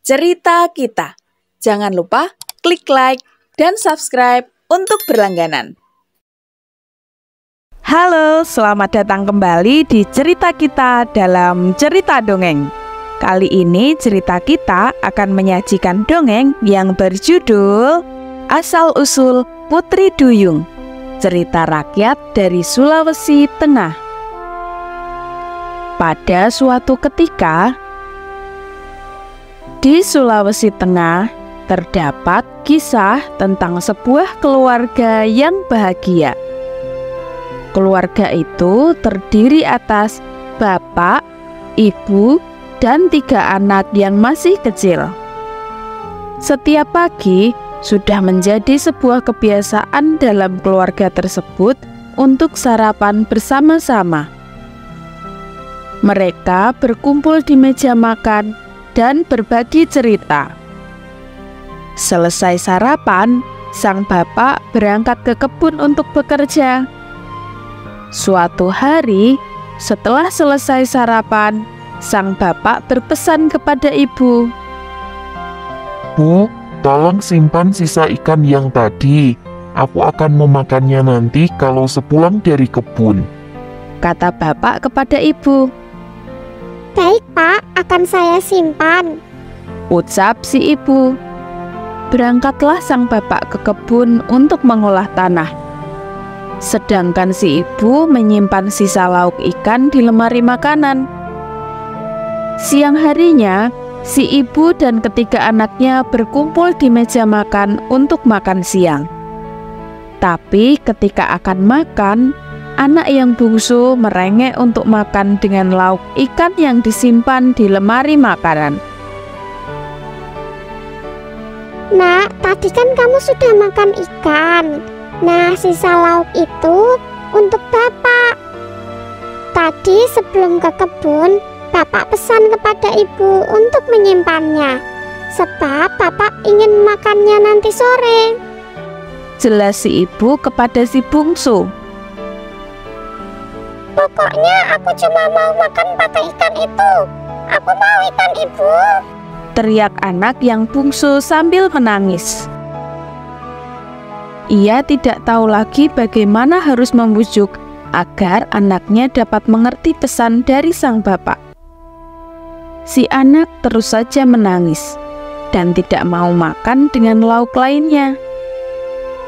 Cerita Kita. Jangan lupa klik like dan subscribe untuk berlangganan. Halo, selamat datang kembali di Cerita Kita dalam Cerita Dongeng. Kali ini cerita kita akan menyajikan dongeng yang berjudul Asal-usul Putri Duyung. Cerita rakyat dari Sulawesi Tengah. Pada suatu ketika, di Sulawesi Tengah terdapat kisah tentang sebuah keluarga yang bahagia. Keluarga itu terdiri atas bapak, ibu, dan 3 anak yang masih kecil. Setiap pagi sudah menjadi sebuah kebiasaan dalam keluarga tersebut untuk sarapan bersama-sama. Mereka berkumpul di meja makan dan berbagi cerita. Selesai sarapan, sang bapak berangkat ke kebun untuk bekerja. Suatu hari, setelah selesai sarapan, sang bapak berpesan kepada ibu, "Bu, tolong simpan sisa ikan yang tadi. Aku akan memakannya nanti kalau sepulang dari kebun," kata bapak kepada ibu. "Baik, Pak, akan saya simpan," ucap si ibu. Berangkatlah sang bapak ke kebun untuk mengolah tanah. Sedangkan si ibu menyimpan sisa lauk ikan di lemari makanan. Siang harinya, si ibu dan 3 anaknya berkumpul di meja makan untuk makan siang. Tapi ketika akan makan, anak yang bungsu merengek untuk makan dengan lauk ikan yang disimpan di lemari makanan. "Nak, tadi kan kamu sudah makan ikan. Nah, sisa lauk itu untuk Bapak. Tadi sebelum ke kebun, Bapak pesan kepada ibu untuk menyimpannya, sebab Bapak ingin makannya nanti sore," jelas si ibu kepada si bungsu. "Pokoknya aku cuma mau makan patah ikan itu. Aku mau ikan ibu," teriak anak yang bungsu sambil menangis. Ia tidak tahu lagi bagaimana harus membujuk agar anaknya dapat mengerti pesan dari sang bapak. Si anak terus saja menangis dan tidak mau makan dengan lauk lainnya.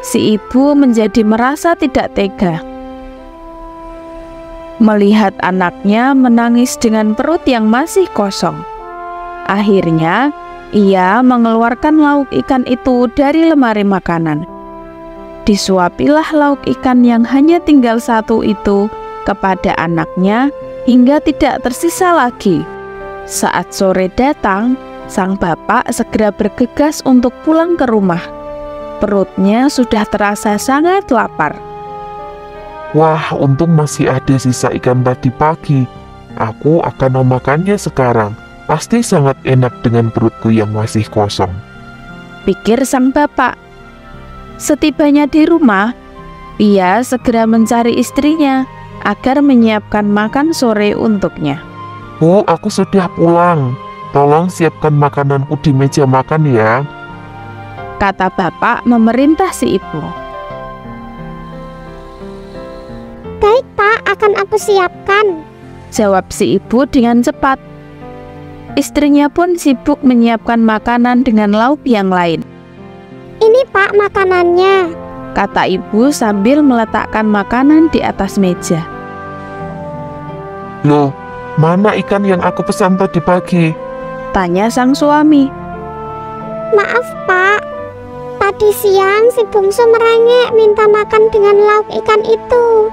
Si ibu menjadi merasa tidak tega melihat anaknya menangis dengan perut yang masih kosong. Akhirnya, ia mengeluarkan lauk ikan itu dari lemari makanan. Disuapilah lauk ikan yang hanya tinggal 1 itu kepada anaknya hingga tidak tersisa lagi. Saat sore datang, sang bapak segera bergegas untuk pulang ke rumah. Perutnya sudah terasa sangat lapar. "Wah, untung masih ada sisa ikan tadi pagi. Aku akan memakannya sekarang. Pasti sangat enak dengan perutku yang masih kosong," pikir sang bapak. Setibanya di rumah, ia segera mencari istrinya agar menyiapkan makan sore untuknya. "Bu, aku sudah pulang. Tolong siapkan makananku di meja makan ya," kata bapak memerintah si ibu. "Baik, Pak, akan aku siapkan," jawab si ibu dengan cepat. Istrinya pun sibuk menyiapkan makanan dengan lauk yang lain. "Ini, Pak, makanannya," kata ibu sambil meletakkan makanan di atas meja. "Loh, mana ikan yang aku pesan tadi pagi?" tanya sang suami. "Maaf, Pak. Tadi siang si bungsu merengek minta makan dengan lauk ikan itu.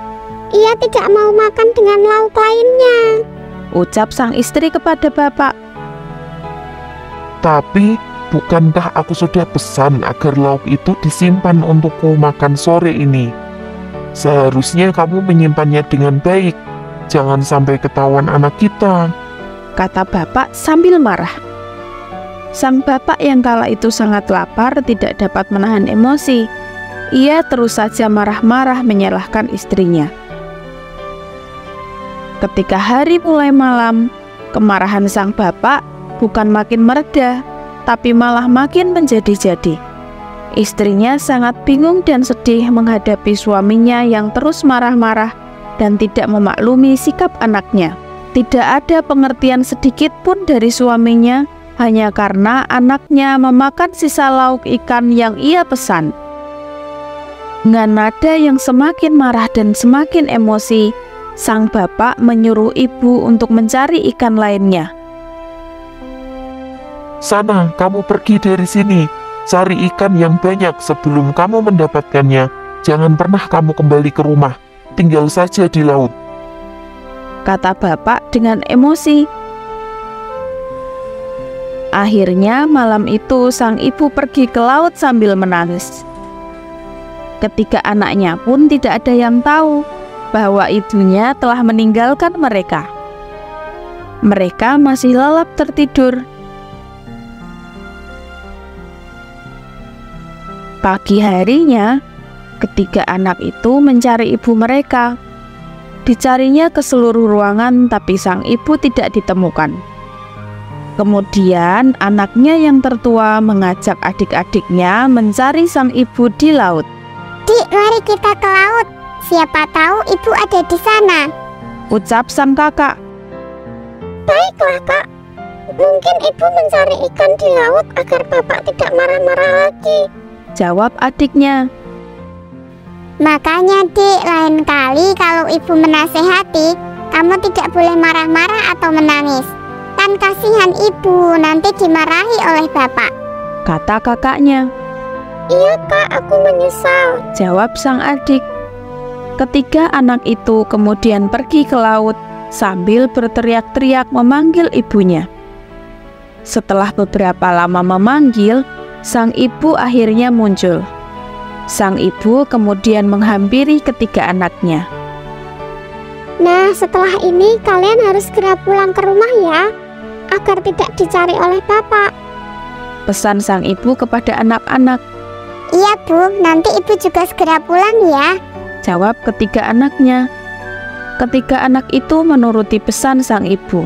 Ia tidak mau makan dengan lauk lainnya," ucap sang istri kepada bapak. "Tapi, bukankah aku sudah pesan agar lauk itu disimpan untukku makan sore ini? Seharusnya kamu menyimpannya dengan baik. Jangan sampai ketahuan anak kita," kata bapak sambil marah. Sang bapak yang kala itu sangat lapar tidak dapat menahan emosi. Ia terus saja marah-marah menyalahkan istrinya. Ketika hari mulai malam, kemarahan sang bapak bukan makin mereda, tapi malah makin menjadi-jadi. Istrinya sangat bingung dan sedih menghadapi suaminya yang terus marah-marah dan tidak memaklumi sikap anaknya. Tidak ada pengertian sedikit pun dari suaminya, hanya karena anaknya memakan sisa lauk ikan yang ia pesan. Dengan nada yang semakin marah dan semakin emosi, sang bapak menyuruh ibu untuk mencari ikan lainnya. Sana, kamu pergi dari sini. Cari ikan yang banyak sebelum kamu mendapatkannya. Jangan pernah kamu kembali ke rumah. Tinggal saja di laut, kata bapak dengan emosi. Akhirnya malam itu sang ibu pergi ke laut sambil menangis. Ketiga anaknya pun tidak ada yang tahu bahwa ibunya telah meninggalkan mereka. Mereka masih lelap tertidur. Pagi harinya, ketiga anak itu mencari ibu mereka. Dicarinya ke seluruh ruangan, tapi sang ibu tidak ditemukan. Kemudian anaknya yang tertua mengajak adik-adiknya mencari sang ibu di laut. Dik, mari kita ke laut. Siapa tahu ibu ada di sana, ucap sang kakak. Baiklah, Kak. Mungkin ibu mencari ikan di laut agar bapak tidak marah-marah lagi, jawab adiknya. Makanya, Dik, lain kali kalau ibu menasehati, kamu tidak boleh marah-marah atau menangis. Kan kasihan ibu nanti dimarahi oleh bapak, kata kakaknya. Iya, Kak, aku menyesal, jawab sang adik. Ketiga anak itu kemudian pergi ke laut sambil berteriak-teriak memanggil ibunya. Setelah beberapa lama memanggil, sang ibu akhirnya muncul. Sang ibu kemudian menghampiri ketiga anaknya. Nah, setelah ini kalian harus segera pulang ke rumah ya, agar tidak dicari oleh bapak, pesan sang ibu kepada anak-anak. Iya, Bu, nanti ibu juga segera pulang ya, jawab ketiga anaknya. Ketiga anak itu menuruti pesan sang ibu.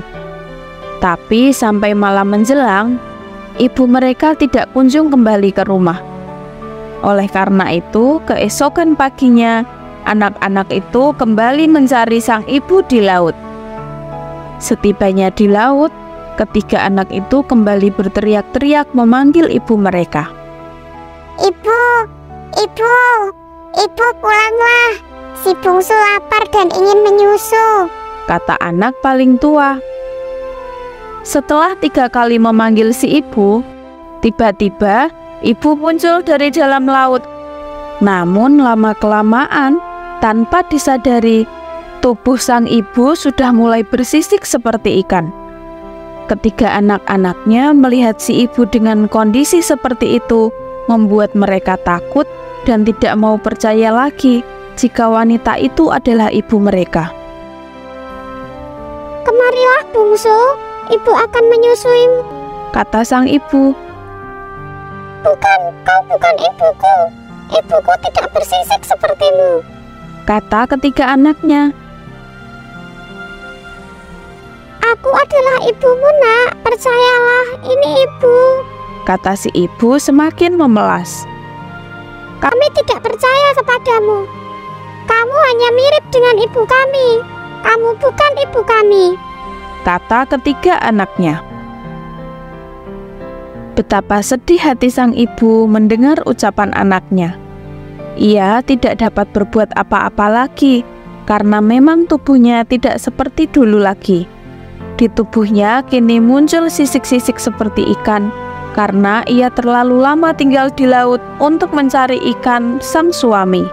Tapi sampai malam menjelang, ibu mereka tidak kunjung kembali ke rumah. Oleh karena itu, keesokan paginya, anak-anak itu kembali mencari sang ibu di laut. Setibanya di laut, ketiga anak itu kembali berteriak-teriak memanggil ibu mereka. Ibu, pulanglah. Si bungsu lapar dan ingin menyusu, kata anak paling tua. Setelah 3 kali memanggil si ibu, tiba-tiba ibu muncul dari dalam laut. Namun lama-kelamaan, tanpa disadari, tubuh sang ibu sudah mulai bersisik seperti ikan. Ketiga anak-anaknya melihat si ibu dengan kondisi seperti itu, membuat mereka takut dan tidak mau percaya lagi jika wanita itu adalah ibu mereka. Kemarilah bungsu, ibu akan menyusuimu, kata sang ibu. Kau bukan ibuku. Ibuku tidak bersisik sepertimu, kata ketiga anaknya. Aku adalah ibumu, Nak. Percayalah, ini ibu, kata si ibu semakin memelas. Kami tidak percaya kepadamu. Kamu hanya mirip dengan ibu kami. Kamu bukan ibu kami, kata ketiga anaknya. Betapa sedih hati sang ibu mendengar ucapan anaknya. Ia tidak dapat berbuat apa-apa lagi karena memang tubuhnya tidak seperti dulu lagi. Di tubuhnya kini muncul sisik-sisik seperti ikan karena ia terlalu lama tinggal di laut untuk mencari ikan sang suami.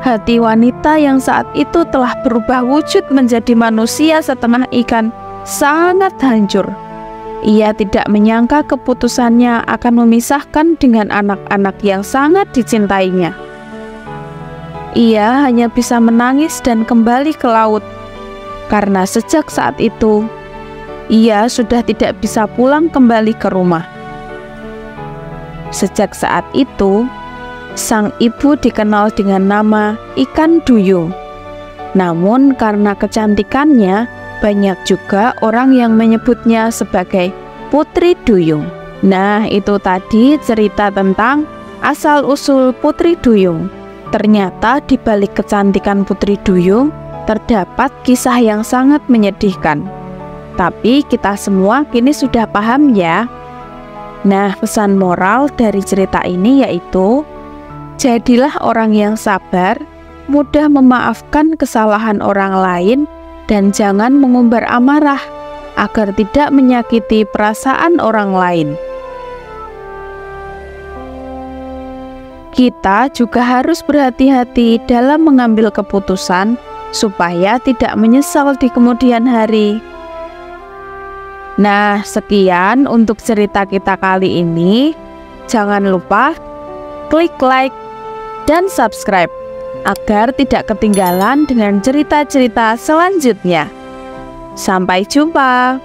Hati wanita yang saat itu telah berubah wujud menjadi manusia setengah ikan sangat hancur. Ia tidak menyangka keputusannya akan memisahkan dengan anak-anak yang sangat dicintainya. Ia hanya bisa menangis dan kembali ke laut, karena sejak saat itu, ia sudah tidak bisa pulang kembali ke rumah. Sejak saat itu, sang ibu dikenal dengan nama ikan duyung. Namun karena kecantikannya, banyak juga orang yang menyebutnya sebagai Putri Duyung. Nah, itu tadi cerita tentang asal-usul Putri Duyung. Ternyata di balik kecantikan Putri Duyung terdapat kisah yang sangat menyedihkan. Tapi kita semua kini sudah paham ya. Nah, pesan moral dari cerita ini yaitu, jadilah orang yang sabar, mudah memaafkan kesalahan orang lain, dan jangan mengumbar amarah agar tidak menyakiti perasaan orang lain. Kita juga harus berhati-hati dalam mengambil keputusan supaya tidak menyesal di kemudian hari. Nah, sekian untuk cerita kita kali ini. Jangan lupa klik like dan subscribe agar tidak ketinggalan dengan cerita-cerita selanjutnya. Sampai jumpa.